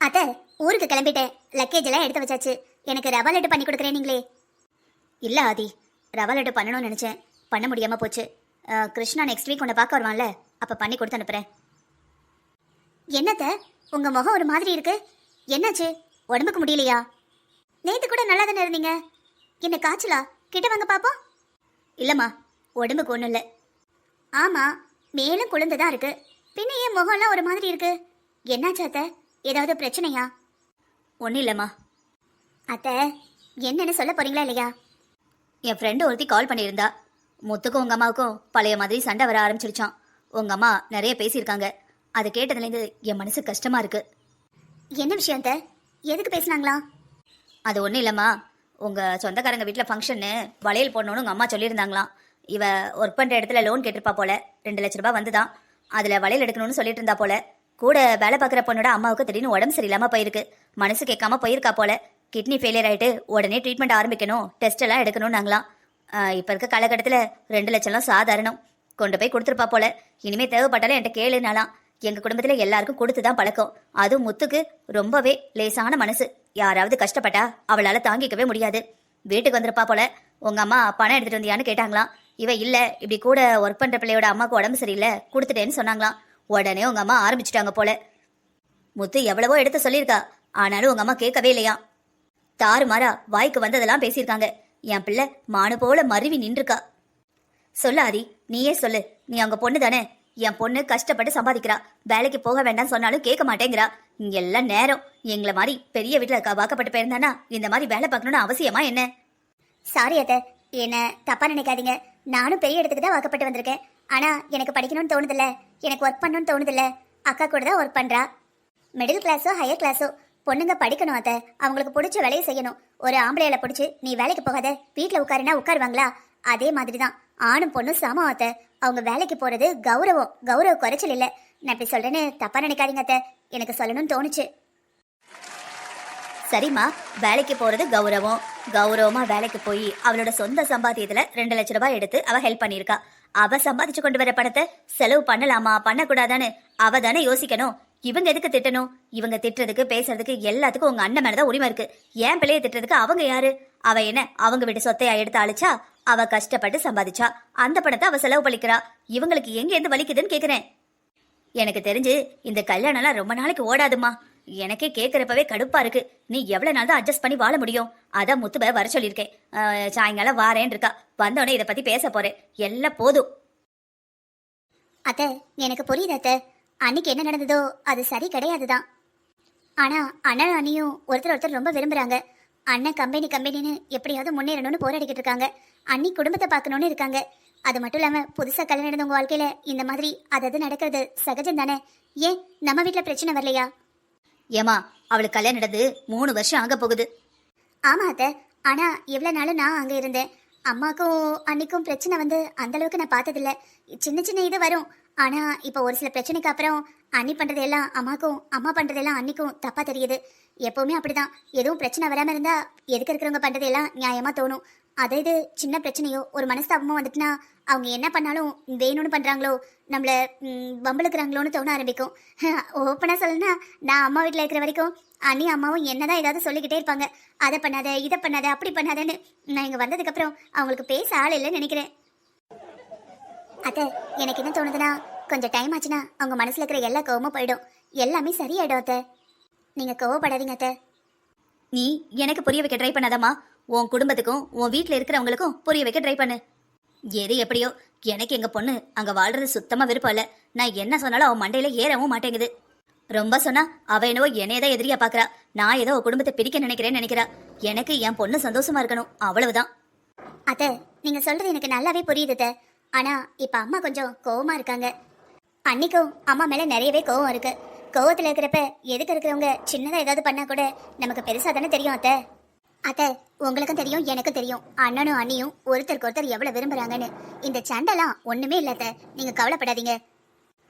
அத்தை, ஊருக்கு கிளம்பிட்டேன். லக்கேஜ் எல்லாம் எடுத்து வச்சாச்சு. எனக்கு ரவா லட்டு பண்ணி கொடுக்குறேன் நீங்களே. இல்லை ஆதி, ரவா லட்டு பண்ணணும்னு நினச்சேன், பண்ண முடியாமல் போச்சு. கிருஷ்ணா நெக்ஸ்ட் வீக் உன்னை பார்க்க வருவான்ல, அப்போ பண்ணி கொடுத்து அனுப்புகிறேன். என்னத்த உங்கள் முகம் ஒரு மாதிரி இருக்கு, என்னாச்சு? உடம்புக்கு முடியலையா? நேற்று கூட நல்லா தானே இருந்தீங்க, என்ன காய்ச்சலா? கிட்ட வாங்க பார்ப்போம். இல்லைம்மா, உடம்புக்கு ஒன்றும் இல்லை. ஆமாம், மேலும் குழந்தை தான் இருக்கு, பின்ன ஏன் முகம்லாம் ஒரு மாதிரி இருக்கு? என்னாச்சு அத்தை, ஏதாவது பிரச்சனையா? ஒன்றும் இல்லைம்மா. அத்தை, என்னன்னு சொல்ல போறீங்களா இல்லையா? என் ஃப்ரெண்டு ஒருத்தி கால் பண்ணியிருந்தா. முத்துக்கும் உங்கள் அம்மாவுக்கும் பழைய மாதிரி சண்டை வர ஆரம்பிச்சிருச்சான். உங்கள் அம்மா நிறைய பேசியிருக்காங்க. அதை கேட்டதுலேருந்து என் மனசு கஷ்டமாக இருக்கு. என்ன விஷயம் அத்தை, எதுக்கு பேசுனாங்களா? அது ஒன்றும் இல்லைம்மா, உங்கள் சொந்தக்காரங்க வீட்டில் ஃபங்க்ஷன்னு வளையல் போடணுன்னு உங்கள் அம்மா சொல்லியிருந்தாங்களாம். இவ ஒர்க் பண்ணுற இடத்துல லோன் கேட்டிருப்பா போல, 2 லட்ச ரூபாய் வந்துதான். அதில் வளையல் எடுக்கணும்னு சொல்லிட்டு இருந்தா போல. கூட வேலை பார்க்குற பொண்ணோட அம்மாவுக்கு திடீர்னு உடம்பு சரியில்லாமல் போயிருக்கு. மனசு கேட்காம போயிருக்கா போல. கிட்னி ஃபெயிலியர் ஆகிட்டு உடனே ட்ரீட்மெண்ட் ஆரம்பிக்கணும், டெஸ்ட் எல்லாம் எடுக்கணும் நாங்களாம். இப்போ இருக்க காலகட்டத்தில் 2 லட்சம்லாம் சாதாரணம். கொண்டு போய் கொடுத்துருப்பா போல. இனிமேல் தேவைப்பட்டாலும் என்கிட்ட கேளுனாலாம். எங்கள் குடும்பத்தில் எல்லாருக்கும் கொடுத்து தான் பழக்கம். அதுவும் முத்துக்கு ரொம்பவே லேசான மனசு. யாராவது கஷ்டப்பட்டா அவளால் தாங்கிக்கவே முடியாது. வீட்டுக்கு வந்திருப்பா போல. உங்கள் அம்மா பணம் எடுத்துகிட்டு வந்தியான்னு கேட்டாங்களாம். இவ இல்லை, இப்படி கூட ஒர்க் பண்ணுற பிள்ளையோட அம்மாவுக்கு உடம்பு சரியில்லை, கொடுத்துட்டேன்னு சொன்னாங்களாம். உடனே உங்கள் அம்மா ஆரம்பிச்சிட்டாங்க போல. முத்து எவ்வளவோ எடுத்து சொல்லியிருக்கா, ஆனாலும் உங்கள் அம்மா கேட்கவே இல்லையா. தாறுமாறா வாய்க்கு வந்ததெல்லாம் பேசியிருக்காங்க. என் பிள்ளை மானு போல மருவி நின்றுக்கா. சொல்ல ஆதி, நீயே சொல்லு. நீ அவங்க பொண்ணு தானே. என் பொண்ணு கஷ்டப்பட்டு சம்பாதிக்கிறா, வேலைக்கு போக வேண்டாம்னு சொன்னாலும் கேட்க மாட்டேங்கிறா. எல்லாம் நேரம். எங்களை மாதிரி பெரிய வீட்டில் வாக்கப்பட்டு போயிருந்தானா இந்த மாதிரி வேலை பார்க்கணும்னு அவசியமா என்ன? சாரி அத்தை, என்ன தப்பா நினைக்காதீங்க. நானும் பெரிய இடத்துக்கு தான் வாக்கப்பட்டு வந்திருக்கேன். ஆனா எனக்கு படிக்கணும்னு தோணுதில்ல, எனக்கு ஒர்க் பண்ணணும்னு தோணுதில்ல. அக்கா கூட தான் ஒர்க் பண்றா. மிடில் கிளாஸோ ஹையர் கிளாஸோ பொண்ணுங்க படிக்கணும் அத்தை, அவங்களுக்கு பிடிச்ச வேலையை செய்யணும். ஒரு ஆம்பளையால பிடிச்சி நீ வேலைக்கு போகாத வீட்டில் உட்காருனா உட்காருவாங்களா? அதே மாதிரி தான் ஆணும் பொண்ணும் சமம் அத்தை. அவங்க வேலைக்கு போறது கௌரவம், கௌரவ குறைச்சல் இல்லை. நான் இப்படி சொல்றேன்னு தப்பா நினைக்காதீங்க அத்தை, எனக்கு சொல்லணும்னு தோணுச்சு. சரிம்மா, வேலைக்கு போறது கௌரவம். கௌரவமா வேலைக்கு போய் அவளோட சொந்த சம்பாத்தியத்துல 2 லட்ச ரூபாய் எடுத்து அவ ஹெல்ப் பண்ணியிருக்கா. அவ சம்பாதிச்சு கொண்டு வர பணத்தை செலவு பண்ணலாமா பண்ணக்கூடாதான்னு அவ தானே யோசிக்கணும். இவங்க எதுக்கு திட்டணும்? இவங்க திட்டுறதுக்கு பேசுறதுக்கு எல்லாத்துக்கும் உங்க அண்ணன் மேலதான் உரிமை இருக்கு. ஏன் பிள்ளைய திட்டுறதுக்கு அவங்க யாரு? அவ என்ன அவங்க வீட்டு சொத்தையா எடுத்து அழிச்சா? அவ கஷ்டப்பட்டு சம்பாதிச்சா, அந்த பணத்தை அவ செலவு பழிக்கிறா. இவங்களுக்கு எங்க இருந்து வலிக்குதுன்னு கேக்குறேன். எனக்கு தெரிஞ்சு இந்த கல்யாணம்லாம் ரொம்ப நாளைக்கு ஓடாதுமா. எனக்கே கேட்கறப்பவே கடுப்பா இருக்கு. நீ எவ்வளவு நாள் தான் அட்ஜஸ்ட் பண்ணி வாழ முடியும்? அதான் முத்துப வர சொல்லியிருக்கேன். சாயங்காலம் வாரேன் இருக்கா. வந்தோடனே இதை பத்தி பேச போறேன். எல்லாம் போதும். அத்தை, எனக்கு புரியுது அத்தை. அன்னைக்கு என்ன நடந்ததோ அது சரி கிடையாதுதான். ஆனா அண்ணன் அண்ணியும் ஒருத்தர் ரொம்ப விரும்புறாங்க. அண்ணன் கம்பெனின்னு எப்படியாவது முன்னேறணும்னு போராடிக்கிட்டு இருக்காங்க. அண்ணி குடும்பத்தை பார்க்கணும்னு இருக்காங்க. அது மட்டும் இல்லாம புதுசா கல்யாணம் நடந்தவங்க வாழ்க்கையில இந்த மாதிரி அது நடக்கிறது சகஜம் தானே. ஏன் நம்ம வீட்டுல பிரச்சனை வரலையா? ஏமா, அவளுக்கு கல்யாணம் நடந்து 3 வருஷம் ஆக போகுது. ஆமா அத்தை, ஆனா இவ்வளவு நாள் நான் அங்க இருந்தேன். அம்மாக்கும் அன்னிக்கும் பிரச்சனை வந்து அந்த அளவுக்கு நான் பார்த்ததில்ல. சின்ன சின்ன இது வரும். ஆனா இப்ப ஒரு சில பிரச்சனைக்கு அப்புறம் அண்ணி பண்றதெல்லாம் அம்மாக்கும், அம்மா பண்றதெல்லாம் அன்னிக்கும் தப்பா தெரியுது. எப்பவுமே அப்படிதான். எதுவும் பிரச்சனை வராம இருந்தா எதுக்கு இருக்கிறவங்க பண்றதெல்லாம் நியாயமா தோணும். அதே இது சின்ன பிரச்சனையோ ஒரு மனஸ்தாபமோ வந்துட்டுனா அவங்க என்ன பண்ணாலும் வேணும்னு பண்றாங்களோ, நம்மள வம்பளுக்குறாங்களோன்னு தோண ஆரம்பிக்கும். ஓப்பனா சொல்லணும்னா, நான் அம்மா வீட்டில் இருக்கிற வரைக்கும் அண்ணி அம்மாவும் என்னதான் ஏதாவது சொல்லிக்கிட்டே இருப்பாங்க. அதை பண்ணாத, இதை பண்ணாத, அப்படி பண்ணாதன்னு. நான் இங்க வந்ததுக்கு அப்புறம் அவங்களுக்கு பேச ஆள் இல்லைன்னு நினைக்கிறேன். அத்தை, எனக்கு என்ன தோணுதுன்னா, கொஞ்சம் டைம் ஆச்சுன்னா அவங்க மனசுல இருக்கிற எல்லா கோவமும் போயிடும். எல்லாமே சரியாயிடும் அத்தை. நீங்க கோவப்படாதீங்க அத்தை. நீ எனக்கு புரிய வைக்க ட்ரை பண்ணாதம்மா. உன் குடும்பத்துக்கும் உன் வீட்டில் இருக்கிறவங்களுக்கும் புரிய வைக்க ட்ரை பண்ணு. எது எப்படியோ, எனக்கு எங்க பொண்ணு அங்க வாழ்றது சுத்தமா விருப்பம் இல்ல. நான் என்ன சொன்னாலும் அவன் மண்டையில ஏறவும் மாட்டேங்குது. ரொம்ப சொன்னா அவ என்னவோ என்னையதான் எதிரியா பாக்குறா. நான் ஏதோ குடும்பத்தை பிரிக்க நினைக்கிறேன்னு நினைக்கிறா. எனக்கு என் பொண்ணு சந்தோஷமா இருக்கணும், அவ்வளவுதான். அத்தை, நீங்க சொல்றது எனக்கு நல்லாவே புரியுது அத்தை. ஆனா இப்ப அம்மா கொஞ்சம் கோவமா இருக்காங்க. அன்னைக்கும் அம்மா மேல நிறையவே கோவம் இருக்கு. கோவத்துல இருக்கிறப்ப எதுக்கு இருக்கிறவங்க சின்னதா ஏதாவது பண்ணா கூட நமக்கு பெருசா தானே தெரியும் அத்தை. அத்தை, உங்களுக்கும் தெரியும் எனக்கும் தெரியும் அண்ணனும் அண்ணியும் ஒருத்தருக்கு ஒருத்தர் எவ்வளவு விரும்புறாங்கன்னு. இந்த சண்டைலாம் ஒண்ணுமே இல்ல அத்தை, நீங்க கவலைப்படாதீங்க.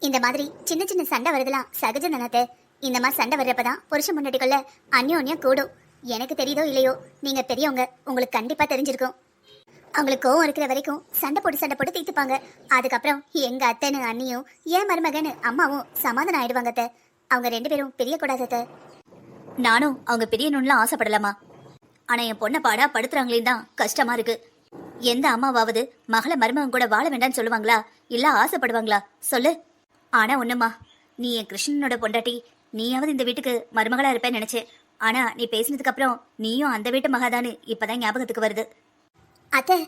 இந்த மாதிரி சின்ன சின்ன சண்டை வருதுலாம் சகஜம் தானே அத்தை. இந்த மாதிரி சண்டை வர்றப்பதான் புருஷன் முன்னாடிக்குள்ள அந்யோன்யம் கூடும். எனக்கு தெரியுதோ இல்லையோ, நீங்க பெரியவங்க, உங்களுக்கு கண்டிப்பா தெரிஞ்சிருக்கும். அவங்களுக்கு கோவம் இருக்கிற வரைக்கும் சண்டை போட்டு தீர்த்துப்பாங்க. அதுக்கப்புறம் எங்க அத்தைன்னு அண்ணியும் என் மருமகன்னு அம்மாவும் சமாதானம் ஆயிடுவாங்க அத்தை. அவங்க 2 பேரும் பிரியக்கூடாது அத்தை. நானும் அவங்க பிரியணும்லாம் ஆசைப்படலாமா? ஆனா என் பொண்ணை பாடா படுத்துறாங்களே தான் கஷ்டமா இருக்கு. எந்த அம்மாவாவது மகளை மருமகன் கூட வாழ வேண்டாம்னு சொல்லுவாங்களா? இல்ல ஆசைப்படுவாங்களா சொல்லு? ஆனா ஒண்ணுமா, நீ என் கிருஷ்ணனோட பொண்டாட்டி, நீயாவது இந்த வீட்டுக்கு மருமகளா இருப்பேன்னு நினைச்சேன். ஆனா நீ பேசினதுக்கு அப்புறம் நீயும் அந்த வீட்டு மகாதான்னு இப்பதான் ஞாபகத்துக்கு வருது. அத்தை,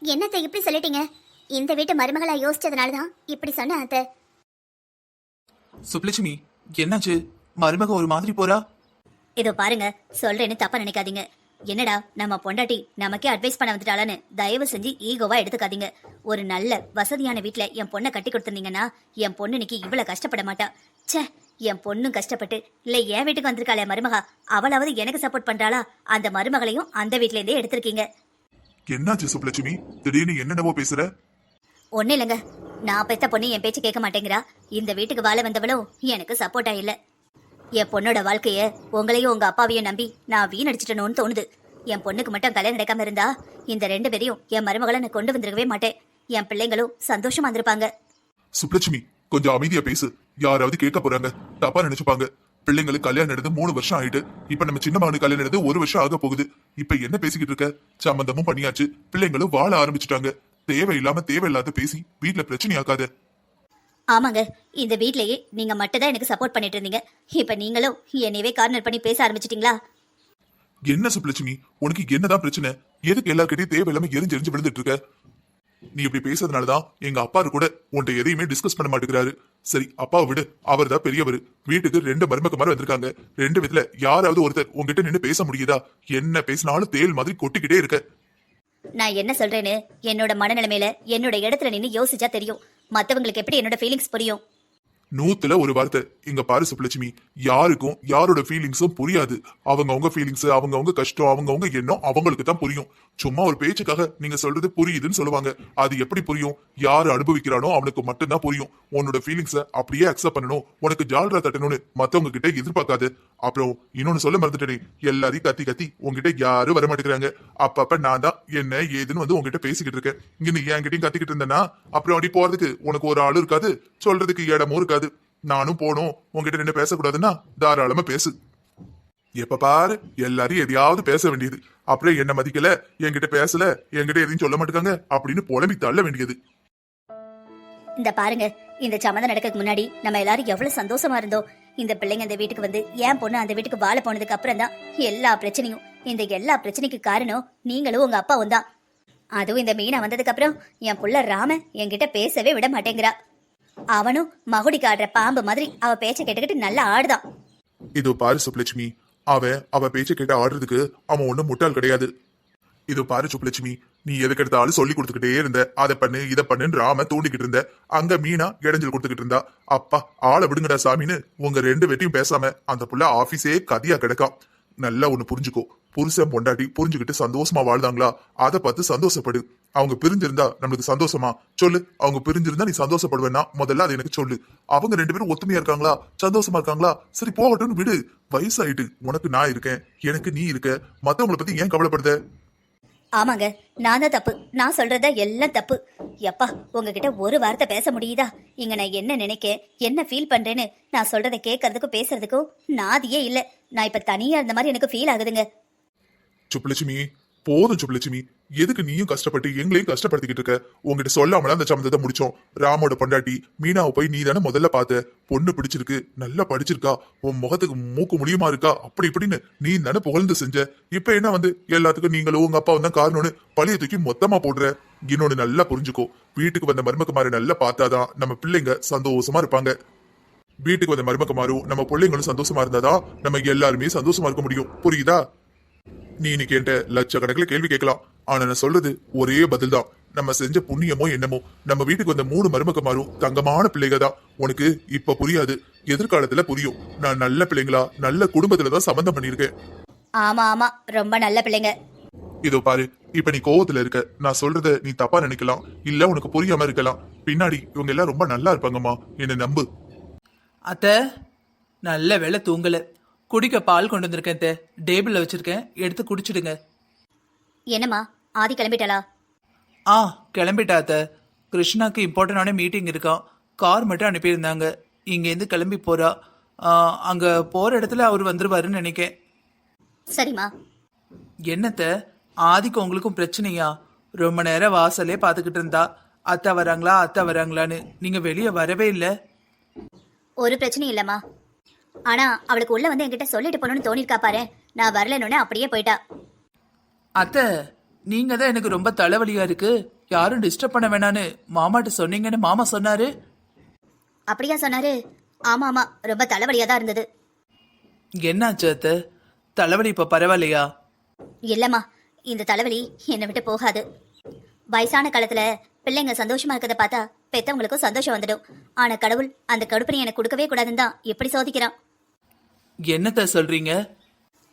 என்னத்தை இப்படி சொல்லிட்டீங்க? இந்த வீட்டு மருமகளா யோசிச்சதுனாலதான் இப்படி சொன்ன அத்தை. சுப்லட்சுமி, என்னாச்சு? மருமக ஒரு மாதிரி போறா? இதோ பாருங்க, சொல்றேன்னு தப்பா நினைக்காதீங்க. என்னடா நம்ம பொண்டாட்டி நமக்கே அட்வைஸ் பண்ண வந்துட்டாளான்னு தயவு செஞ்சு ஈகோவா எடுத்துக்காதீங்க. ஒரு நல்ல வசதியான வீட்டுல என் பொண்ணை கட்டி கொடுத்துருந்தீங்கன்னா என் பொண்ணு இன்னைக்கு இவ்வளவு கஷ்டப்பட மாட்டா. ச்சே, என் பொண்ணும் கஷ்டப்பட்டு இல்ல என் வீட்டுக்கு வந்திருக்காளே மருமகா, அவளாவது எனக்கு சப்போர்ட் பண்றாளா? அந்த மருமகளையும் அந்த வீட்ல இருந்தே எடுத்திருக்கீங்க. என்னாச்சு சுப்லட்சுமி, திடீர்னு என்னென்னவோ பேசுற? ஒண்ணு இல்லைங்க, நான் பெத்த பொண்ணு என் பேச்சு கேட்க மாட்டேங்கிறா. இந்த வீட்டுக்கு வாழ வந்தவளும் எனக்கு சப்போர்ட்டா இல்ல. என் பொண்ணோட வாழ்க்கைய உங்களையும் உங்க அப்பாவையும் நம்பி நான் வீணடிச்சிட்டணும்னு தோணுது. என் பொண்ணுக்கு மட்டும் கல்யாணம் நடக்காம இருந்தா இந்த 2 பேரையும் என் மருமகளை நான் கொண்டு வந்திருக்கவே மாட்டேன். என் பிள்ளைங்களும் சந்தோஷமா இருந்திருப்பாங்க. சுப்லட்சுமி, கொஞ்சம் அமைதியா பேசு. யாராவது கேட்க போறாங்க, தப்பா நினைச்சுப்பாங்க. பிள்ளைங்களுக்கு கல்யாணம் நடந்து 3 வருஷம் ஆயிட்டு. இப்ப நம்ம சின்ன மகனுக்கு கல்யாணம் நடந்து 1 வருஷம் ஆக போகுது. இப்ப என்ன பேசிக்கிட்டு இருக்க? சம்பந்தமும் பண்ணியாச்சு, பிள்ளைங்களும் வாழ ஆரம்பிச்சுட்டாங்க. தேவையில்லாத பேசி வீட்டுல பிரச்சனை ஆக்காத. ஆமாங்க, இந்த வீட்லயே நீங்க மட்டும் தான் எனக்கு சப்போர்ட் பண்ணிட்டு இருந்தீங்க. இப்ப நீங்களும் என்னையவே கார்னர் பண்ணி பேச ஆரம்பிச்சிட்டீங்களா? என்ன சுப்லட்சுமி, உனக்கு என்னதான் பிரச்சனை? எதுக்கு எல்லார்கிட்டயும் தேவையில்லாம எரிஞ்சு விழுந்துட்டு இருக்க? நீ இப்படி பேசுறதுனாலதான் எங்க அப்பா கூட உன்கிட்ட எதையுமே டிஸ்கஸ் பண்ண மாட்டேங்கிறாரு. சரி, அப்பாவை விடு, அவர் தான் பெரியவர். வீட்டுக்கு 2 மருமக மாதிரி வந்திருக்காங்க. 2 விதத்துல யாராவது ஒருத்தர் உங்ககிட்ட நின்னு பேச முடியுதா? என்ன பேசினாலும் தேல் மாதிரி கொட்டிக்கிட்டே இருக்க. நான் என்ன சொல்றேன்னு என்னோட மனநிலைமையில என்னோட இடத்துல நின்னு யோசிச்சா தெரியும். மத்தவங்களுக்கு எப்படி என்னோட ஃபீலிங்ஸ் புரியும்? 100ல 1 வார்த்தை. இங்க பாரு சுப்லட்சுமி, யாருக்கும் யாரோட ஃபீலிங்ஸும் புரியாது. அவங்கவுங்க ஃபீலிங்ஸ், அவங்கவுங்க கஷ்டம், அவங்கவுங்க எண்ணம் அவங்களுக்கு தான் புரியும். சும்மா ஒரு பேச்சுக்காக நீங்க சொல்றது புரியுதுன்னு சொல்லுவாங்க. அது எப்படி புரியும்? யாரு அனுபவிக்கிறானோ அவனுக்கு மட்டும்தான் புரியும். உன்னோட ஃபீலிங்ஸ அப்படியே அக்செப்ட் பண்ணணும், உனக்கு ஜால்ரா தட்டணும்னு மத்தவங்க கிட்ட எதிர்பார்க்காது. அப்புறம் இன்னொன்னு சொல்ல மறந்துட்டேனே, எல்லாரையும் கத்தி உங்ககிட்ட யாரும் வர மாட்டேங்கிறாங்க. அப்பப்ப நான் தான் என்ன ஏதுன்னு வந்து உங்ககிட்ட பேசிக்கிட்டு இருக்கேன். இங்க என்கிட்டயும் கத்திக்கிட்டு இருந்தேன்னா அப்புறம் அப்படி போறதுக்கு உனக்கு ஒரு ஆளு இருக்காது, சொல்றதுக்கு இடமும் இருக்காது. நானும் போனோம் உங்ககிட்ட நின்று பேசக்கூடாதுன்னா தாராளமா பேசு. எப்ப பாரு எல்லாரையும் எதையாவது பேச வேண்டியது. அப்புறம் என்ன மதிக்கல, என்கிட்ட பேசல, என்கிட்ட எதையும் சொல்ல மாட்டாங்க அப்படின்னு புலம்பி தள்ள வேண்டியது. இந்த பாருங்க, இந்த சம்மந்தம் நடக்கிறதுக்கு முன்னாடி நம்ம எல்லாரும் எவ்வளவு சந்தோஷமா இருந்தோம். இந்த பிள்ளைங்க இந்த வீட்டுக்கு வந்து என் பொண்ணு அந்த வீட்டுக்கு வாழ போனதுக்கு அப்புறம் தான் எல்லா பிரச்சனையும். இந்த எல்லா பிரச்சனைக்கு காரணம் நீங்களும் உங்க அப்பாவும் தான். அதுவும் இந்த மீனா வந்ததுக்கு அப்புறம் என் புள்ள ராம என்கிட்ட பேசவே விட மாட்டேங்கிறா. அவனும் மகுடிக்கு ஆடுற பாம்பு மாதிரி அவ பேச்ச கேட்டுக்கிட்டு நல்லா ஆடுதான். இதோ பாரு சுப்லட்சுமி, அவ பேச்ச கேட்டு ஆடுறதுக்கு அவன் ஒண்ணும் முட்டாள் கிடையாது. இதோ பாரு சுப்லட்சுமி, நீ எதுக்கு எடுத்தாலும் சொல்லி கொடுத்துக்கிட்டே இருந்த. அதை பண்ணு இதை பண்ணுன்னு ராம தூண்டிக்கிட்டு இருந்த. அங்க மீனா இடைஞ்சல் கொடுத்துக்கிட்டு இருந்தா. அப்பா ஆளை விடுங்கடா சாமின்னு உங்க 2 பேர்ட்டையும் பேசாம அந்த புள்ள ஆபீஸே கதியா கிடக்கான். நல்லா ஒண்ணு புரிஞ்சுக்கோ, புருஷன் பொண்டாட்டி புரிஞ்சுக்கிட்டு சந்தோஷமா வாழ்ந்தாங்களா அதை பார்த்து சந்தோஷப்படு. அவங்க பிரிஞ்சிருந்தா நம்மளுக்கு சந்தோஷமா? சொல்லு. அவங்க பிரிஞ்சிருந்தா நீ சந்தோஷப்படுவேன்னா முதல்ல அது எனக்கு சொல்லு. அவங்க 2 பேரும் ஒத்துமையா இருக்காங்களா, சந்தோஷமா இருக்காங்களா? சரி போகட்டும்னு விடு. வயசாயிட்டு உனக்கு நான் இருக்கேன், எனக்கு நீ இருக்க. மத்தவங்களை பத்தி ஏன் கவலைப்படுத? ஆமாங்க, நான் தான் தப்பு. நான் சொல்றதா எல்லாம் தப்பு. எப்பா, உங்ககிட்ட ஒரு வார்த்தை பேச முடியுதா? இங்க நான் என்ன நினைக்க, என்ன ஃபீல் பண்றேன்னு நான் சொல்றதை கேட்கறதுக்கும் பேசுறதுக்கும் நாதியே இல்ல. நான் இப்ப தனியா இருந்த மாதிரி எனக்கு ஃபீல் ஆகுதுங்க. சுப்லட்சுமி, போதும் சுப்லட்சுமி. எதுக்கு நீயும் கஷ்டப்பட்டு எங்களையும் கஷ்டப்படுத்திக்கிட்டு இருக்க? உங்ககிட்ட சொல்லாமல அந்த சம்மந்தத்தை முடிச்சோம். ராமோட பொண்டாட்டி மீனாவை போய் நீ தானே முதல்ல பார்த்த. பொண்ணு பிடிச்சிருக்கு, நல்லா படிச்சிருக்கா, உன் முகத்துக்கு மூக்கு முடியுமா இருக்கா, அப்படி இப்படின்னு நீ தானே புகழ்ந்து செஞ்ச. இப்ப என்ன வந்து எல்லாத்துக்கும் நீங்களும் உங்க அப்பா தான் காரணம்னு பழைய தூக்கி மொத்தமா போடுற. இன்னொன்னு நல்லா புரிஞ்சுக்கோ, வீட்டுக்கு வந்த மருமகுமாரை நல்லா பார்த்தாதான் நம்ம பிள்ளைங்க சந்தோஷமா இருப்பாங்க. வீட்டுக்கு வந்த மருமகுமாரும் நம்ம பிள்ளைங்களும் சந்தோஷமா இருந்தாதான் நம்ம எல்லாருமே சந்தோஷமா இருக்க முடியும். புரியுதா? நீ இன்னைக்கு என்கிட்ட லட்சக்கணக்கில் கேள்வி கேட்கலாம், ஆனா நான் சொல்றது ஒரே பதில் தான். நம்ம செஞ்ச புண்ணியமோ என்னமோ, நம்ம வீட்டுக்கு வந்த 3 மருமகமாரும் தங்கமான பிள்ளைங்க தான். உனக்கு இப்ப புரியாது, எதிர்காலத்துல புரியும். நான் நல்ல பிள்ளைங்களா, நல்ல குடும்பத்துலதான் சம்பந்தம் பண்ணிருக்கேன். ஆமா ஆமா, ரொம்ப நல்ல பிள்ளைங்க. இதோ பாரு, இப்ப நீ கோவத்துல இருக்க. நான் சொல்றத நீ தப்பா நினைக்கலாம், இல்ல உனக்கு புரியாம இருக்கலாம். பின்னாடி இவங்க எல்லாம் ரொம்ப நல்லா இருப்பாங்கம்மா, என்ன நம்பு. அத்த, நல்ல வேளை தூங்கல. குடிக்க பால் கொண்டு வந்திருக்கேன். டேபிள்ல வச்சிருக்கேன், எடுத்து குடிச்சிடுங்க. என்னம்மா, ஆதி கிளம்பிட்டாளா? கிளம்பிட்டா அத்த. கிருஷ்ணாக்கு இம்பார்ட்டன்டான மீட்டிங் இருக்கான், கார் மட்டும் அனுப்பியிருந்தாங்க. இங்கேருந்து கிளம்பி போறா. அங்க போற இடத்துல அவர் வந்துருவாருன்னு நினைக்கேன். சரிம்மா. என்னத்த ஆதிக்கு உங்களுக்கும் பிரச்சனையா? ரொம்ப நேரம் வாசலே பாத்துக்கிட்டு இருந்தா அத்தா வராங்களா அத்தா வராங்களான்னு. நீங்க வெளியே வரவே இல்லை. ஒரு பிரச்சனையும் இல்லம்மா. ஆனா அவளுக்கு உள்ள வந்து என்கிட்ட சொல்லிட்டு போகணும்னு தோணிருக்கா பாரு. நான் வரலன்னு அப்படியே போயிட்டா. அத்தை நீங்க தான் எனக்கு ரொம்ப தலைவலியா இருக்கு, யாரும் டிஸ்டர்ப் பண்ண வேணான்னு மாமாட்ட சொன்னீங்கன்னு மாமா சொன்னாரு. அப்படியா சொன்னாரு? ஆமா ஆமா, ரொம்ப தலைவலியா தான் இருந்தது. என்னாச்சு அத்தை? தலைவலி இப்ப பரவாயில்லையா? இல்லம்மா, இந்த தலைவலி என்னை விட்டு போகாது. வயசான காலத்துல பிள்ளைங்க சந்தோஷமா இருக்கிறத பார்த்தா பெத்தவங்களுக்கும் சந்தோஷம் வந்துடும். ஆனா கடவுள் அந்த கடுப்பனை எனக்கு கொடுக்கவே கூடாதுன்னு தான் எப்படி சோதிக்கிறான். என்னத்த சொல்றீங்க?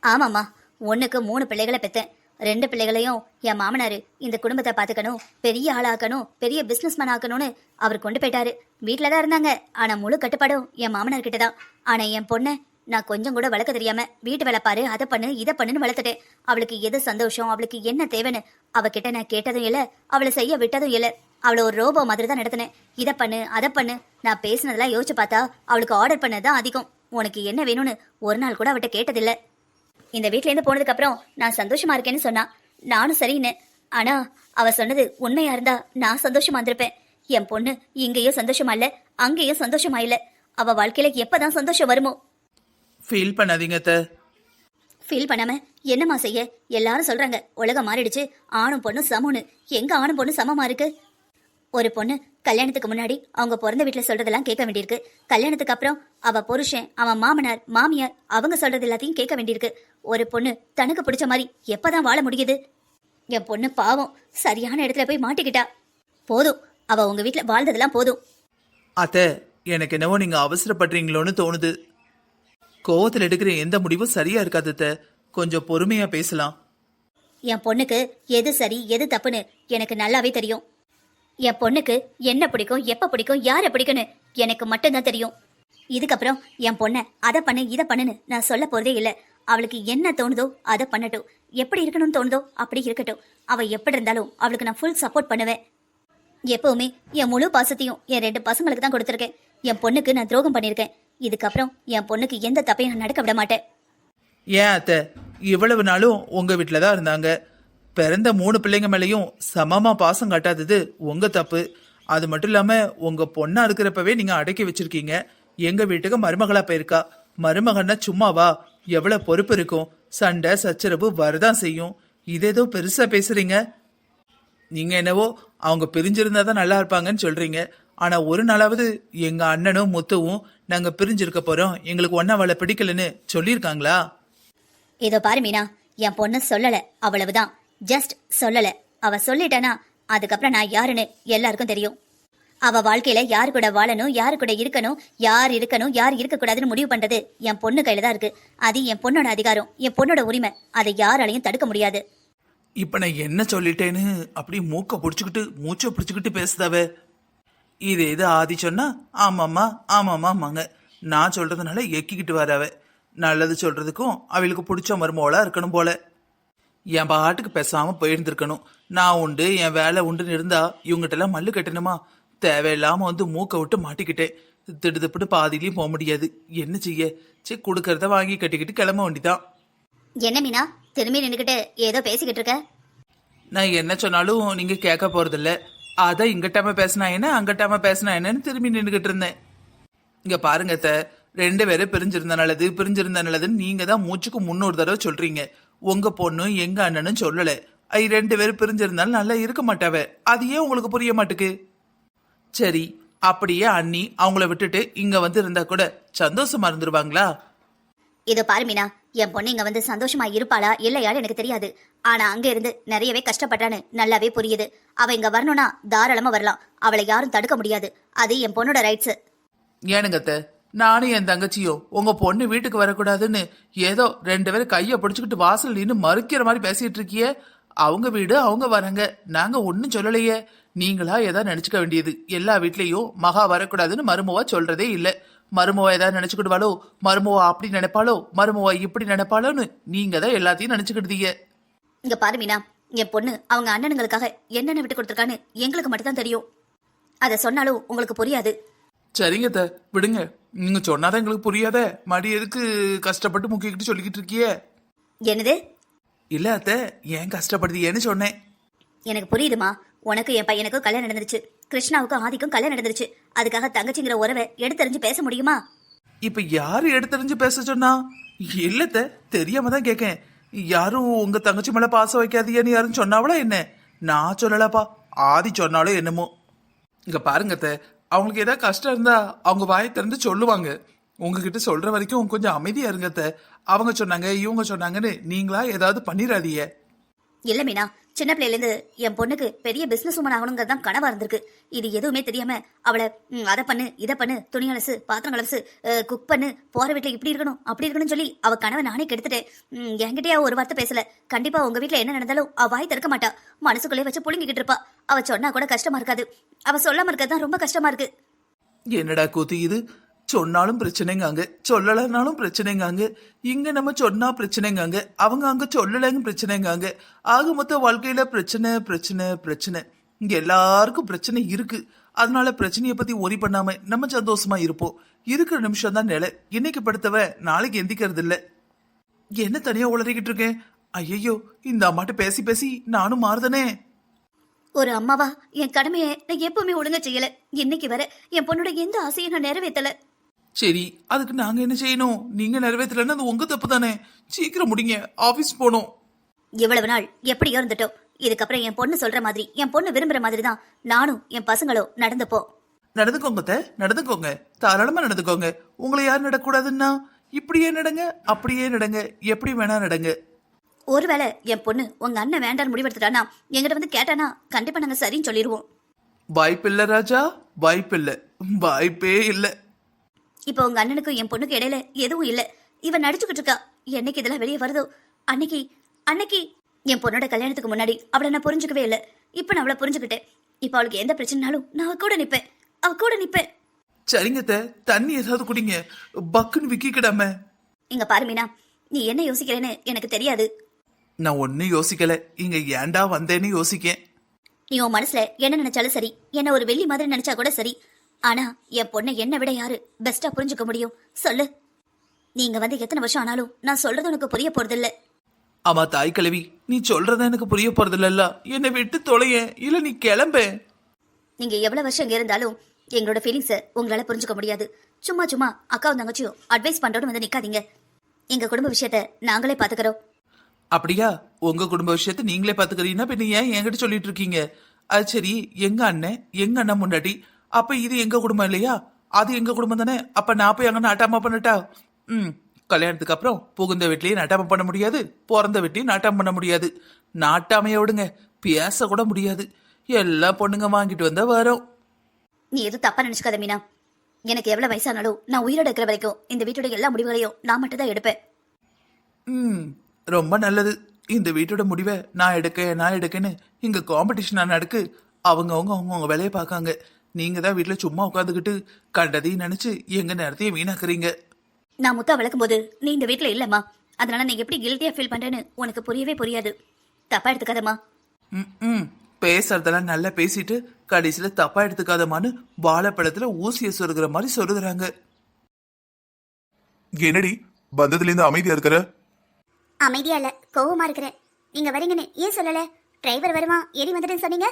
ஆமாம்மா, 1க்கு 3 பிள்ளைகளை பெத்தேன். 2 பிள்ளைகளையும் என் மாமனாரு இந்த குடும்பத்தை பார்த்துக்கணும், பெரிய ஆளாக்கணும், பெரிய பிசினஸ்மேன் ஆக்கணும்னு அவர் கொண்டு போயிட்டாரு. வீட்டில தான் இருந்தாங்க. ஆனா முழு கட்டுப்பாடும் என் மாமனார் கிட்ட தான். ஆனா என் பொண்ணை நான் கொஞ்சம் கூட வளர்க்க தெரியாம வீட்டு வேலை பாரு, அதை பண்ணு, இதை பண்ணுன்னு வளர்த்துட்டேன். அவளுக்கு எது சந்தோஷம், அவளுக்கு என்ன தேவைன்னு அவகிட்ட நான் கேட்டதும் இல்லை, அவளை செய்ய விட்டதும் இல்லை. அவளை ஒரு ரோபோ மாதிரி தான் நடத்தினேன். இதை பண்ணு அதை பண்ணு. நான் பேசினதெல்லாம் யோசிச்சு பார்த்தா அவளுக்கு ஆர்டர் பண்ணதான் அதிகம். உனக்கு என்ன வேணும்னு ஒரு நாள் கூட அவட்ட கேட்டதில்லை. இந்த வீட்ல இருந்து போனதுக்கு அப்புறம் நான் சந்தோஷமா இருக்கேன்னு சொன்னா, நானும் சரின்னு. ஆனா அவ சொன்னது உண்மையா இருந்தா நான் சந்தோஷமா இருந்திருப்பேன். என் பொண்ணு இங்கேயும் சந்தோஷமா இல்ல, அங்கேயும் சந்தோஷமா இல்ல. அவ வாழ்க்கையில எப்பதான் சந்தோஷம் வருமோ? ஃபீல் பண்ணாதீங்க அத்தை. ஃபீல் பண்ணாம என்னம்மா செய்ய? எல்லாரும் சொல்றாங்க உலகம் மாறிடுச்சு, ஆணும் பொண்ணும் சமம்னு. எங்க ஆணும் பொண்ணு சமமா இருக்கு? ஒரு பொண்ணு கல்யாணத்துக்கு முன்னாடி அவங்க பிறந்த வீட்டுல சொல்றதெல்லாம் கேட்க வேண்டியிருக்கு. கல்யாணத்துக்கு அப்புறம் அவ புருஷன், அவன் மாமனார் மாமியார் அவங்க சொல்றது எல்லாத்தையும் கேட்க வேண்டியிருக்கு. ஒரு பொண்ணு தனக்கு பிடிச்ச மாதிரி எப்பதான் வாழ முடியுது? என் பொண்ணு பாவம் சரியான இடத்துல போய் மாட்டிக்கிட்டா. போதும், அவ உங்க வீட்டுல வாழ்ந்ததெல்லாம் போதும். அத்தை எனக்கு என்னவோ நீங்க அவசரப்படுறீங்களோன்னு தோணுது. கோவத்தில் எடுக்கிற எந்த முடிவும் சரியா இருக்காது அத்தை. கொஞ்சம் பொறுமையா பேசலாம். என் பொண்ணுக்கு எது சரி எது தப்புன்னு எனக்கு நல்லாவே தெரியும். என் பொண்ணுக்கு என்ன பிடிக்கும், எப்ப பிடிக்கும், யாரை பிடிக்கும்னு எனக்கு மட்டும்தான் தெரியும். இதுக்கப்புறம் என் பொண்ணை அதை பண்ணு இதை பண்ணுன்னு நான் சொல்ல போறதே இல்லை. அவளுக்கு என்ன தோணுதோ அதை பண்ணட்டும். எப்படி இருக்கணும்னு தோணுதோ அப்படி இருக்கட்டும். அவ எப்படி இருந்தாலும் அவளுக்கு நான் ஃபுல் சப்போர்ட் பண்ணுவேன். எப்பவுமே என் முழு பாசத்தையும் என் 2 பசங்களுக்கு தான் கொடுத்துருக்கேன். என் பொண்ணுக்கு நான் துரோகம் பண்ணியிருக்கேன். இதுக்கப்புறம் என் பொண்ணுக்கு எந்த தப்பையும் நான் நடக்க விட மாட்டேன். ஏன் அத்தை இவ்வளவு நாளும் உங்க வீட்டில தான் இருந்தாங்க. பிறந்த 3 பிள்ளைங்க மேலேயும் சமமா பாசம் காட்டாதது உங்க தப்பு. அது மட்டும் இல்லாம உங்க பொண்ணா இருக்கிறப்பவே நீங்க அடக்கி வச்சிருக்கீங்க. எங்க வீட்டுக்கு மருமகளா போயிருக்கா. மருமகன்னா சும்மாவா? எவ்வளவு பொறுப்பு இருக்கும். சண்டை சச்சரவு வரதான் செய்யும். இதேதோ பெருசா பேசுறீங்க. நீங்க என்னவோ அவங்க பிரிஞ்சிருந்தா தான் நல்லா இருப்பாங்கன்னு சொல்றீங்க. ஆனா ஒரு நாளாவது எங்க அண்ணனும் முத்துவும் நாங்க பிரிஞ்சிருக்க போறோம், எங்களுக்கு ஒன்னா அவளை பிடிக்கலன்னு சொல்லியிருக்காங்களா? இதோ பாரு மீனா, என் பொண்ணு சொல்லல, அவ்வளவுதான். ஜஸ்ட் சொல்லல. அவ சொல்லிட்டானா அதுக்கப்புறம் நான் யாருன்னு எல்லாருக்கும் தெரியும். அவ வாழ்க்கையில யாரு கூட வாழணும், யாரு கூட இருக்கணும், யார் இருக்கணும், யார் இருக்கக்கூடாதுன்னு முடிவு பண்றது என் பொண்ணு கையில தான் இருக்கு. அது என் பொண்ணோட அதிகாரம், என் பொண்ணோட உரிமை. அதை யாராலையும் தடுக்க முடியாது. இப்ப நான் என்ன சொல்லிட்டேன்னு அப்படி மூக்க பிடிச்சுக்கிட்டு மூச்சை பிடிச்சுக்கிட்டு பேசுதாவே. இது எது ஆதி சொன்னா ஆமாம்மா ஆமாம்மாங்க. நான் சொல்றதுனால எக்கிக்கிட்டு வரவ. நல்லது சொல்றதுக்கும் அவளுக்கு பிடிச்ச மருமோளா இருக்கணும் போல. என் பாட்டுக்கு பேசாம போயிருந்திருக்கணும். நான் உண்டு என் வேலை உண்டுன்னு இருந்தா இவங்ககிட்ட எல்லாம் மல்லு கட்டணுமா? தேவையில்லாம வந்து மூக்க விட்டு மாட்டிக்கிட்டேன். திடுதுப்புட்டு பாதியிலையும் போக முடியாது. என்ன செய்ய? சரி கொடுக்கறத வாங்கி கட்டிக்கிட்டு கிளம்ப வேண்டிதான். என்ன மீனா திரும்பி நின்னுக்கிட்டு ஏதோ பேசிக்கிட்டு இருக்க? நான் என்ன சொன்னாலும் நீங்க கேட்க போறதில்ல. அதான் இங்கிட்டாம பேசினா என்ன அங்கிட்டாம பேசினா என்னன்னு திரும்பி நின்றுகிட்டு இருந்தேன். இங்க பாருங்க அத்தை, 2 பேரும் பிரிஞ்சிருந்த நல்லது பிரிஞ்சிருந்த நல்லதுன்னு நீங்க தான் மூச்சுக்கு 300 தடவை சொல்றீங்க. உங்க பொண்ணும் எங்க அண்ணனும் சொல்லல. 2 பேரும் பிரிஞ்சிருந்தாலும் நல்லா இருக்க மாட்டாவ. அது ஏன் உங்களுக்கு புரிய மாட்டுக்கு? சரி, அப்படியே அண்ணி அவங்கள விட்டுட்டு இங்க வந்து இருந்தா கூட சந்தோஷமா இருந்துருவாங்களா? இதோ பாரு மீனா, என் பொண்ணு இங்க வந்து சந்தோஷமா இருப்பாளா இல்லையான்னு எனக்கு தெரியாது. ஆனா அங்க இருந்து நிறையவே கஷ்டப்பட்டான்னு நல்லாவே புரியுது. அவ இங்க வரணும்னா தாராளமா வரலாம். அவளை யாரும் தடுக்க முடியாது. அது என் பொண்ணோட ரைட்ஸ். ஏனுங்க அத்தை, நானும் என் தங்கச்சியோ உங்க பொண்ணு வீட்டுக்கு வரக்கூடாதுன்னு ஏதோ 2 பேரும் கைய பிடிச்சுக்கிட்டு வாசல் நின்று மறுக்கிற மாதிரி பேசிட்டு இருக்கியே. அவங்க வீடு அவங்க வராங்க, நாங்க ஒன்னும் சொல்லலையே. நீங்களா ஏதாவது நினைச்சுக்க வேண்டியது. எல்லா வீட்லயும் மகா வரக்கூடாதுன்னு மருமவா சொல்றதே இல்ல. மருமவா ஏதாவது நினைச்சுக்கிடுவாளோ, மருமவா அப்படி நினைப்பாளோ, மருமவா இப்படி நினைப்பாளோன்னு நீங்க தான் எல்லாத்தையும் நினைச்சுக்கிட்டீங்க. இங்க பாரு மீனா, என் பொண்ணு அவங்க அண்ணனுங்களுக்காக என்னென்ன விட்டு கொடுத்துருக்கான்னு எங்களுக்கு மட்டும் தான் தெரியும். அதை சொன்னாலும் உங்களுக்கு புரியாது. சரிங்க அத்தை, விடுங்க. நீங்க சொன்னாதான் எங்களுக்கு புரியாத மடி எதுக்கு கஷ்டப்பட்டு முக்கிக்கிட்டு சொல்லிக்கிட்டு இருக்கியே? என்னது? இல்ல அத்தை, ஏன் கஷ்டப்படுத்தியேன்னு சொன்னேன். எனக்கு புரியுதுமா. உனக்கு என் பையனுக்கும் கல்யாணம் நடந்துருச்சு, கிருஷ்ணாவுக்கும் ஆதிக்கும் கல்யாணம் நடந்துருச்சு. அதுக்காக தங்கச்சிங்கிற உறவை எடுத்தறிஞ்சு பேச முடியுமா? இப்ப யாரு எடுத்தறிஞ்சு பேச சொன்னா? இல்லத்த, தெரியாம தான் கேக்கேன். யாரும் உங்க தங்கச்சி மேல பாசம் வைக்காதீன்னு யாரும் சொன்னாவளா என்ன? நான் சொல்லலப்பா, ஆதி சொன்னாலும் என்னமோ. இங்க பாருங்க அத்தை, அவங்களுக்கு ஏதாவது கஷ்டம் இருந்தா அவங்க வாயை திறந்து சொல்லுவாங்க. உங்ககிட்ட சொல்ற வரைக்கும் கொஞ்சம் அமைதியா இருங்க அத்தை. அவங்க சொன்னாங்க இவங்க சொன்னாங்கன்னு நீங்களா ஏதாவது பண்ணிடாதீங்க. இல்ல மீனா, சின்ன பிள்ளையில இருந்து என் பொண்ணுக்கு பெரிய பிசினஸ் உமன் ஆகணுங்கிறது தான் கனவா இருந்திருக்கு. இது எதுவுமே தெரியாம அவளை அதை பண்ணு இதை பண்ணு, துணி அலசு, பாத்திரம் கலசு, குக் பண்ணு, போற வீட்டுல இப்படி இருக்கணும் அப்படி இருக்கணும்னு சொல்லி அவ கனவை நானே கெடுத்துட்டேன். என்கிட்டயே ஒரு வார்த்தை பேசல. கண்டிப்பா உங்க வீட்டுல என்ன நடந்தாலும் அவ வாய் திறக்க மாட்டா, மனசுக்குள்ளே வச்சு புழுங்கிக்கிட்டு இருப்பா. அவ சொன்னா கூட கஷ்டமா இருக்காது, அவ சொல்லாம இருக்கிறது ரொம்ப கஷ்டமா இருக்கு. என்னடா கூத்து இது? சொன்னாலும் பிரச்சனைங்காங்க, சொல்லலைனாலும் பிரச்சனைங்காங்க. இங்க நம்ம சொன்னா பிரச்சனைங்காங்க, அவங்க அங்க சொல்லலைங்க பிரச்சனைங்காங்க. ஆக மொத்த வாழ்க்கையில பிரச்சனை பிரச்சனை பிரச்சனை. இங்க எல்லாருக்கும் பிரச்சனை இருக்கு. அதனால பிரச்சனையை பத்தி ஒரி பண்ணாம நம்ம சந்தோஷமா இருப்போம். இருக்கிற நிமிஷம் தான் நிலை. இன்னைக்கு படுத்தவ நாளைக்கு எந்திக்கிறது இல்ல. என்ன தனியா உளறிக்கிட்டு இருக்கேன்? ஐயோ, இந்த அம்மாட்ட பேசி பேசி நானும் மாறுதனே. ஒரு அம்மாவா என் கடமையை நான் எப்பவுமே ஒழுங்கா செய்யல. இன்னைக்கு வர என் பொண்ணோட எந்த ஆசையும் நான் நிறைவேற்றல. சரி, அதுக்கு நாங்க என்ன செய்யணும்? நீங்க நிறைவேற்றலன்னா அது உங்க தப்பு தானே. சீக்கிரம் முடிங்க, ஆபீஸ் போனோம். இவ்வளவு நாள் எப்படியோ இருந்துட்டோம். இதுக்கப்புறம் என் பொண்ணு சொல்ற மாதிரி, என் பொண்ணு விரும்புற மாதிரி தான் நானும் என் பசங்களும் நடந்துப்போம். நடந்துக்கோங்க அத்தை, நடந்துக்கோங்க, தாராளமா நடந்துக்கோங்க. உங்களை யார் நடக்கூடாதுன்னா இப்படியே நடங்க, அப்படியே நடங்க, எப்படி வேணா நடங்க. ஒருவேளை என் பொண்ணு உங்க அண்ணன் வேண்டான்னு முடிவெடுத்துட்டானா, எங்கிட்ட வந்து கேட்டானா கண்டிப்பா நாங்க சரின்னு சொல்லிடுவோம். வாய்ப்பில்ல ராஜா, வாய்ப்பில்ல, வாய்ப்பே இல்ல. இப்ப உங்க அண்ணனுக்கும் என் பொண்ணுக்கு இடையில எதுவும் இல்ல. இவன் நடிச்சுக்கிட்டு இருக்கா. என்னைக்கு இதெல்லாம் வெளியே வருதோ அன்னைக்கு அன்னைக்கு என் பொண்ணோட கல்யாணத்துக்கு முன்னாடி அவளை நான் புரிஞ்சுக்கவே இல்லை. இப்ப நான் அவளை புரிஞ்சுக்கிட்டேன். இப்ப அவளுக்கு எந்த பிரச்சனைனாலும் நான் அவ கூட நிப்பேன், அவ கூட நிப்பேன். சரிங்க அத்தை, தண்ணி ஏதாவது குடிங்க, பக்குன்னு விக்கிக்கிடாம. இங்க பாரு மீனா, நீ என்ன யோசிக்கிறேன்னு எனக்கு தெரியாது. நான் ஒன்னும் யோசிக்கல, இங்க ஏன்டா வந்தேன்னு யோசிக்கேன். நீ உன் மனசுல என்ன நினைச்சாலும் சரி, என்ன ஒரு வெள்ளி மாதிரி நினைச்சா கூட சரி. ஆனா என் பொண்ணை என்னை விட யாரு பெஸ்டா புரிஞ்சுக்க முடியும் சொல்லு? நீங்க வந்து எத்தனை வருஷம் ஆனாலும் நான் சொல்றது உனக்கு புரிய போறது இல்ல. ஆமா தாய் கிழவி, நீ சொல்றத எனக்கு புரிய போறது இல்ல. என்னை விட்டு தொலைய, இல்ல நீ கிளம்ப. நீங்க எவ்வளவு வருஷம் இங்க இருந்தாலும் எங்களோட ஃபீலிங்ஸை உங்களால புரிஞ்சுக்க முடியாது. சும்மா சும்மா அக்காவும் தங்கச்சியும் அட்வைஸ் பண்றோன்னு வந்து நிக்காதீங்க. எங்க குடும்ப விஷயத்த நாங்களே பாத்துக்கிறோம். அப்படியா? உங்க குடும்ப விஷயத்த நீங்களே பாத்துக்கிறீங்கன்னா பின்ன ஏன் என்கிட்ட சொல்லிட்டு இருக்கீங்க? அது சரி, எங்க அண்ணன் முன்னாடி, அப்ப இது எங்க குடும்பம் இல்லையா? அது எங்க குடும்பம் தானே. அப்ப நான் போய் அங்க நாட்டாம பண்ணட்டா? கல்யாணத்துக்கு அப்புறம் புகுந்த வீட்லயே நாட்டாம பண்ண முடியாது, பிறந்த வீட்லயும் நாட்டாம பண்ண முடியாது. நாட்டாமைய விடுங்க, பேச கூட முடியாது. எல்லா பொண்ணுங்க வாங்கிட்டு வந்தா வரோம். நீ எதுவும் தப்பா நினைச்சுக்காத மீனா. எனக்கு எவ்வளவு வயசானாலும் நான் உயிரோட இருக்கிற வரைக்கும் இந்த வீட்டோட எல்லா முடிவுகளையும் நான் மட்டும் தான் எடுப்பேன். ரொம்ப நல்லது. இந்த வீட்டோட முடிவை நான் எடுக்கேன்னு இங்க காம்படிஷனா நடக்கு. அவங்க வேலையை பார்க்காங்க. நீங்க தான் வீட்டுல சும்மா உட்காந்துக்கிட்டு கண்டதையும் நினைச்சு எங்க நேரத்தையும் வீணாக்குறீங்க. நான் முத்தா வளர்க்கும் போது நீ இந்த வீட்டுல இல்லம்மா. அதனால நீ எப்படி கில்ட்டியா ஃபீல் பண்றேன்னு உனக்கு புரியவே புரியாது. தப்பா எடுத்துக்காதம்மா. பேசுறதெல்லாம் நல்லா பேசிட்டு கடைசியில தப்பா எடுத்துக்காதமான்னு வாழைப்பழத்துல ஊசிய சொருகிற மாதிரி சொருகுறாங்க. என்னடி வந்ததுல இருந்து அமைதியா இருக்கிற? அமைதியா இல்ல, கோவமா இருக்கிறேன். நீங்க வரீங்கன்னு ஏன் சொல்லல? டிரைவர் வருமா ஏறி வந்துட்டேன்னு சொன்னீங்க.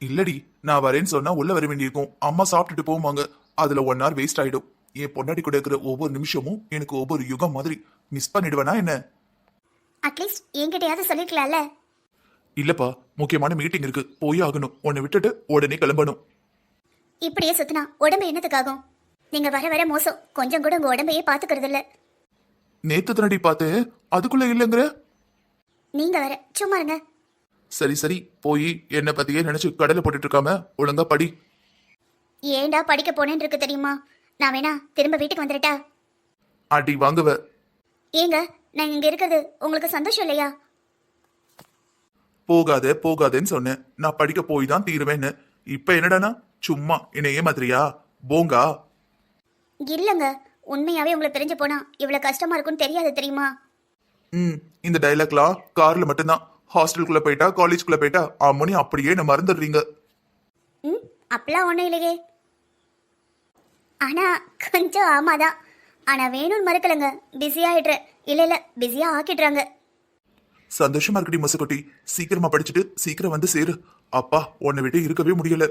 இல்லடி, நான் வரேன்னு சொன்னா உள்ள வர வேண்டியிருக்கும். அம்மா சாப்பிட்டுட்டு போவாங்க, அதுல 1 hour வேஸ்ட் ஆயிடும். என் பொண்டாட்டி கூட இருக்கிற ஒவ்வொரு நிமிஷமும் எனக்கு ஒவ்வொரு யுகம் மாதிரி. மிஸ் பண்ணிடுவேனா என்ன? அட்லீஸ்ட் என்கிட்டயாவது சொல்லிருக்கலாம்ல. இல்லப்பா, முக்கியமான மீட்டிங் இருக்கு, போய் ஆகணும். உன்னை விட்டுட்டு உடனே கிளம்பணும். இப்படியே சுத்தினா உடம்பு என்னத்துக்காகும்? நீங்க வர வர மோசம். கொஞ்சம் கூட உங்க உடம்பையே பாத்துக்கிறது இல்ல. நேத்து தானடி பார்த்தேன், அதுக்குள்ள இல்லங்கிற. நீங்க வர சும்மா இருங்க. சரி சரி, போய் என்ன பத்தியே நினைச்சு கடலை போட்டுட்டு இருக்காம ஒழுங்கா படி. ஏண்டா படிக்க போனேன்னு இருக்கு தெரியுமா? நான் வேணா திரும்ப வீட்டுக்கு வந்துடட்டா? அடி வாங்குவ. ஏங்க, நான் இங்க இருக்கிறது உங்களுக்கு சந்தோஷம் இல்லையா? போகாதேன்னு சொன்னேன். நான் படிக்க போய் தான் தீருவேன்னு. இப்ப என்னடானா சும்மா என்ன ஏமாத்திரியா? போங்கா. இல்லங்க, உண்மையாவே உங்களுக்கு தெரிஞ்சு போனா இவ்வளவு கஷ்டமா இருக்கும்னு தெரியாது தெரியுமா? இந்த டைலாக்லாம் கார்ல மட்டும்தான். ஹாஸ்டலுக்குள்ள போயிட்டா, காலேஜ்குள்ள போயிட்டா அம்மனி அப்படியே என்ன மறந்துடுறீங்க. அப்பெல்லாம் ஒண்ணும் இல்லையே. ஆனா கொஞ்சம் ஆமாதான். ஆனா வேணும்னு மறுக்கலங்க, பிஸி ஆயிடுற. இல்ல பிஸியா ஆக்கிடுறாங்க. சந்தோஷமா இருக்கடி மொசக்குட்டி. சீக்கிரமா படிச்சுட்டு சீக்கிரம் வந்து சேரு. அப்பா உன்னை விட்டு இருக்கவே முடியல.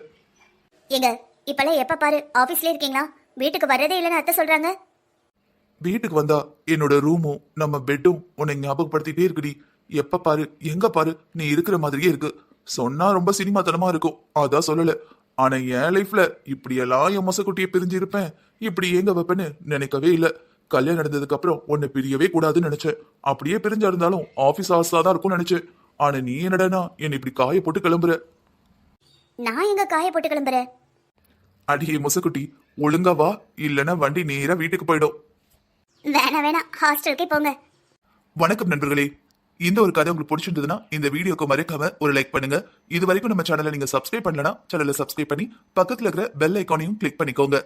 ஏங்க இப்பெல்லாம் எப்ப பாரு ஆபீஸ்ல இருக்கீங்களா? வீட்டுக்கு வர்றதே இல்லைன்னு அத்தை சொல்றாங்க. வீட்டுக்கு வந்தா என்னோட ரூமும் நம்ம பெட்டும் உன்னை ஞாபகப்படுத்திட்டே இருக்குடி. எப்ப பாரு எங்க பாரு நீ இருக்கிற மாதிரியே இருக்கு. சொன்னா ரொம்ப சினிமாத்தனமா இருக்கும், அதான் சொல்லல. ஆனா என் லைஃப்ல இப்படியெல்லாம் என் மொசக்குட்டியை பிரிஞ்சு இருப்பேன், இப்படி எங்க வைப்பேன்னு நினைக்கவே இல்ல. கல்யாணம் நடந்ததுக்கு அப்புறம் உன்னை பிரியவே கூடாதுன்னு நினைச்சேன். அப்படியே பிரிஞ்சா இருந்தாலும் ஆபீஸ் ஹாஸ்டா தான் இருக்கும்னு நினைச்சேன். ஆனா நீ என்னடனா என்னை இப்படி காய போட்டு கிளம்புற. நான் எங்க காய போட்டு கிளம்புறேன்? அடியே மொசக்குட்டி, ஒழுங்கா வா, இல்லைன்னா வண்டி நேரா வீட்டுக்கு போயிடும். வேணாம் ஹாஸ்டலுக்கே போங்க. வணக்கம் நண்பர்களே. இந்த ஒரு கதை உங்களுக்கு பிடிச்சிருந்ததுன்னா இந்த வீடியோக்கு மறக்காம ஒரு லைக் பண்ணுங்க. இது வரைக்கும் நம்ம சேனலை நீங்க சப்ஸ்கிரைப் பண்ணலனா சேனலை சப்ஸ்கிரைப் பண்ணி பக்கத்துல இருக்கிற பெல் ஐகானையும் கிளிக் பண்ணிக்கோங்க.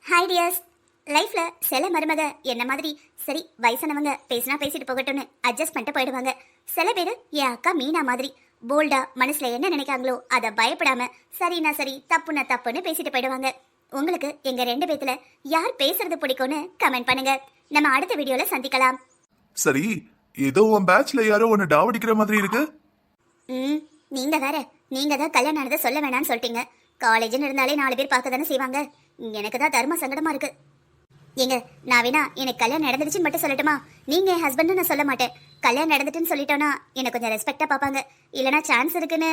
Hi tears. லைஃப்ல சில மருமக என்ன மாதிரி சரி வயசானவங்க பேசினா பேசிட்டு போகட்டும்னு அட்ஜஸ்ட் பண்ணிட்டு போயிடுவாங்க. சில பேர் என் அக்கா மீனா மாதிரி போல்டா மனசுல என்ன நினைக்காங்களோ அதை பயப்படாம சரினா சரி தப்புனா தப்புன்னு பேசிட்டு போயிடுவாங்க. உங்களுக்கு எங்க 2 பேத்துல யார் பேசுறது பிடிக்கும்னு கமெண்ட் பண்ணுங்க. நம்ம அடுத்த வீடியோல சந்திக்கலாம். சரி, ஏதோ உன் பேட்ச்ல யாரோ உன்னை டாவடிக்கிற மாதிரி இருக்கு. நீங்க வேற, நீங்க தான் கல்யாணம் ஆனதை சொல்ல வேணாம்னு சொல்லிட்டீங்க. காலேஜ்னு இருந்தாலே 4 பேர் பார்க்க தானே செய்வாங்க. எனக்கு தான் தர்ம சங்கடமா இருக்கு. ஏங்க நான் வேணா எனக்கு கல்யாணம் நடந்துடுச்சுன்னு மட்டும் சொல்லட்டுமா? நீங்க என் ஹஸ்பண்ட் நான் சொல்ல மாட்டேன். கல்யாணம் நடந்துட்டுன்னு சொல்லிட்டோன்னா எனக்கு கொஞ்சம் ரெஸ்பெக்டா பார்ப்பாங்க. இல்லனா சான்ஸ் இருக்குன்னு.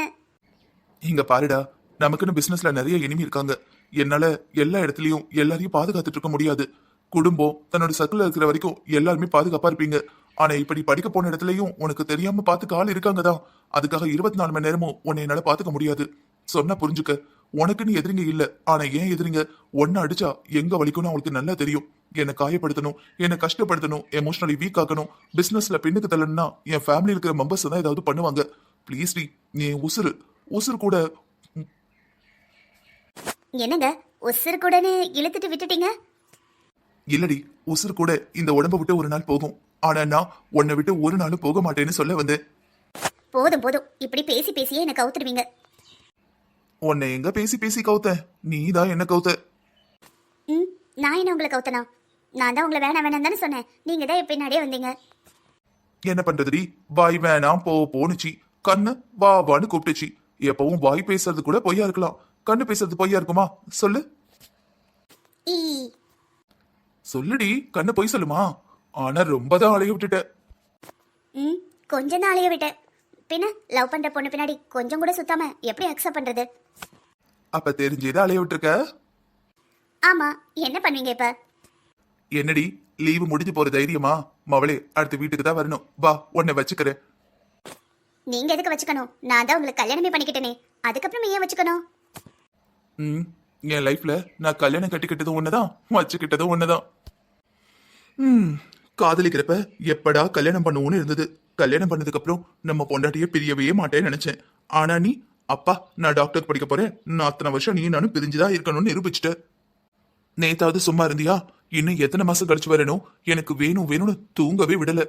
இங்க பாருடா, நமக்குன்னு பிசினஸ்ல நிறைய எனிமி இருக்காங்க. என்னால எல்லா இடத்துலயும் எல்லாரையும் பாதுகாத்துட்டு இருக்க முடியாது. குடும்பம் தன்னோட சர்க்கிள் இருக்கிற வரைக்கும் எல்லாருமே பாதுகாப்பா இருப்பீங்க. ஆனா இப்படி படிக்க போன இடத்துலயும் உனக்கு தெரியாம பாத்துக்க ஆள் இருக்காங்க தான். அதுக்காக 24 மணி நேரமும் உன்னை என்னால பாத்துக்க முடியாது. சொன்னா புரிஞ்சுக்க. உனக்குன்னு எதிரிங்க இல்ல, ஆனா ஏன் எதிரிங்க ஒன்ன அடிச்சா எங்க வலிக்கும்னு அவங்களுக்கு நல்லா தெரியும். என்னை காயப்படுத்தணும், என்னை கஷ்டப்படுத்தணும், எமோஷனலி வீக் ஆக்கணும், பிசினஸ்ல பின்னுக்கு தள்ளணும்னா என் ஃபேமிலி இருக்கிற மெம்பர்ஸ் தான் ஏதாவது பண்ணுவாங்க. ப்ளீஸ் டி, நீ உசுறு கூட. என்னங்க உசுறு கூடன்னு இழுத்துட்டு விட்டுட்டீங்க? இல்லடி, உசுறு கூட இந்த உடம்ப விட்டு ஒரு நாள் போகும். ஆனா நான் உன்னை விட்டு ஒரு நாளும் போக மாட்டேன்னு சொல்ல வந்தேன். போதும் இப்படி பேசி பேசியே எனக்கு கவுத்துடுவீங்க. உன்னை எங்க பேசி பேசி கவுத்த, நீ தான் என்ன கவுத்த. நான் என்ன உங்களை கவுத்தனா? நான் தான் உங்களை வேணாம் தானே சொன்னேன். நீங்க தான் பின்னாடியே வந்தீங்க. என்ன பண்றதுடி, வாய் வேணாம் போனுச்சு, கண்ணு வா வான்னு கூப்பிட்டுச்சு. எப்பவும் வாய் பேசுறது கூட பொய்யா இருக்கலாம், கண்ணு பேசுறது பொய்யா இருக்குமா சொல்லு? ஈ சொல்லுடி, கண்ணு பொய் சொல்லுமா? ஆனா ரொம்ப தான் அலைய விட்டுட்ட. கொஞ்சம் தான் அலைய விட்டேன். பின்ன லவ் பண்ற பொண்ணு பின்னாடி கொஞ்சம் கூட சுத்தாம எப்படி அக்செப்ட் பண்றது? அப்ப தெரிஞ்சேதான் அலைய விட்டுருக்க. ஆமா, என்ன பண்ணுவீங்க இப்ப? என்னடி, லீவு முடிஞ்சு போற தைரியமா? மவளே, அடுத்த வீட்டுக்கு தான் வரணும், வா உன்னை வச்சுக்கிறேன். நீங்க எதுக்கு வச்சுக்கணும்? நான் தான் உங்களுக்கு கல்யாணமே பண்ணிக்கிட்டேனே, அதுக்கப்புறம் ஏன் வச்சுக்கணும்? என் லைஃப்ல நான் கல்யாணம் கட்டிக்கிட்டதும் ஒண்ணுதான், வச்சுக்கிட்டதும் ஒண்ணுதான். காதலிக்கிறப்ப எப்படா கல்யாணம் பண்ணுவோன்னு இருந்தது. கல்யாணம் பண்ணதுக்கு அப்புறம் நம்ம பொண்டாட்டிய பிரியவே மாட்டேன்னு நினைச்சேன். ஆனா நீ, அப்பா நான் டாக்டர் படிக்க போறேன், நான் அத்தனை வருஷம் நீ நானும் பிரிஞ்சுதான் இருக்கணும்னு நிரூபிச்சுட்ட. நேத்தாவது சும்மா இருந்தியா? இன்னும் எத்தனை மாசம் கழிச்சு வரணும்? எனக்கு வேணும்னு தூங்கவே விடல.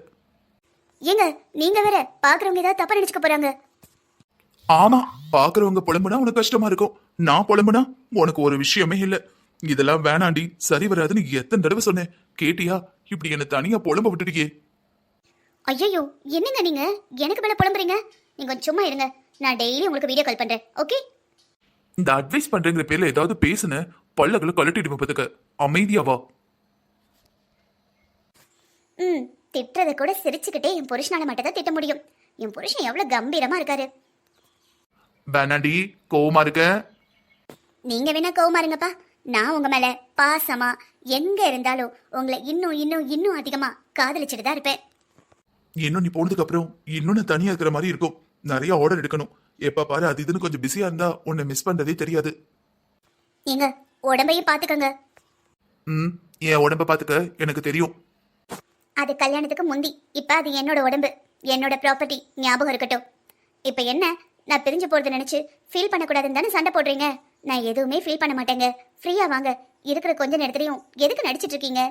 ஏங்க நீங்க வேற பாக்குறவங்க ஏதாவது தப்பா நினைச்சுக்க போறாங்க. ஆமா, பாக்குறவங்க புலம்புனா உனக்கு கஷ்டமா இருக்கும், நான் புலம்புனா உனக்கு ஒரு விஷயமே இல்ல. இதெல்லாம் வேணாண்டி, சரி வராதுன்னு எத்தனை தடவை சொன்னேன், கேட்டியா? இப்படி என்ன தனியா புலம்ப விட்டுருக்கே. ஐயோ என்னங்க நீங்க எனக்கு மேல புலம்புறீங்க? நீங்க கொஞ்சம் சும்மா இருங்க. நான் டெய்லி உங்களுக்கு வீடியோ கால் பண்றேன், ஓகே? இந்த அட்வைஸ் பண்றேங்கிற பேர்ல ஏதாவது பேசுன பல்லகளை கழட்டிட்டு பத்துக்க. அமைதியா வா. திட்டுறத கூட சிரிச்சுக்கிட்டே என் புருஷனால மட்டும் தான் திட்ட முடியும். என் புருஷன் எவ்வளவு கம்பீரமா இருக்காரு. வேணாண்டி, கோவமா இருக்க. நீங்க வேணா கோவமா இருங்கப்பா. நான் உங்க மேல பாசமா எங்க இருந்தாலும் உங்களை இன்னும் இன்னும் இன்னும் அதிகமா காதலிச்சுட்டு தான் இருப்பேன். இன்னும் நீ போனதுக்கு அப்புறம் இன்னும் நான் தனியா இருக்கிற மாதிரி இருக்கும். நிறைய ஆர்டர் எடுக்கணும். எப்ப பாரு அது இதுன்னு கொஞ்சம் பிஸியா இருந்தா உன்னை மிஸ் பண்றதே தெரியாது. எங்க உடம்பையும் பாத்துக்கங்க. என் உடம்ப பாத்துக்க எனக்கு தெரியும். அது கல்யாணத்துக்கு முந்தி. இப்ப அது என்னோட உடம்பு, என்னோட ப்ராப்பர்ட்டி, ஞாபகம் இருக்கட்டும். இப்ப என்ன, நான் பிரிஞ்சு போறது நினைச்சு ஃபீல் பண்ணக்கூடாதுன்னு தானே சண்டை போடுறீங்க? நான் எதுவுமே ஃபீல் பண்ண மாட்டேங்க. ஃப்ரீயா வாங்க. இருக்கிற கொஞ்ச நேரத்துலயும் எதுக்கு நடிச்சிட்டு இருக்கீங்க?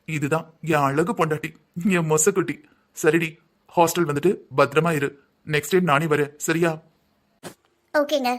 இதுதான் என் அழகு பொண்டாட்டி, என் மொசக்குட்டி. சரிடி, ஹாஸ்டல் வந்துட்டு பத்திரமா இரு. நெக்ஸ்ட் டைம் நானே வரேன், சரியா? ஓகேங்க.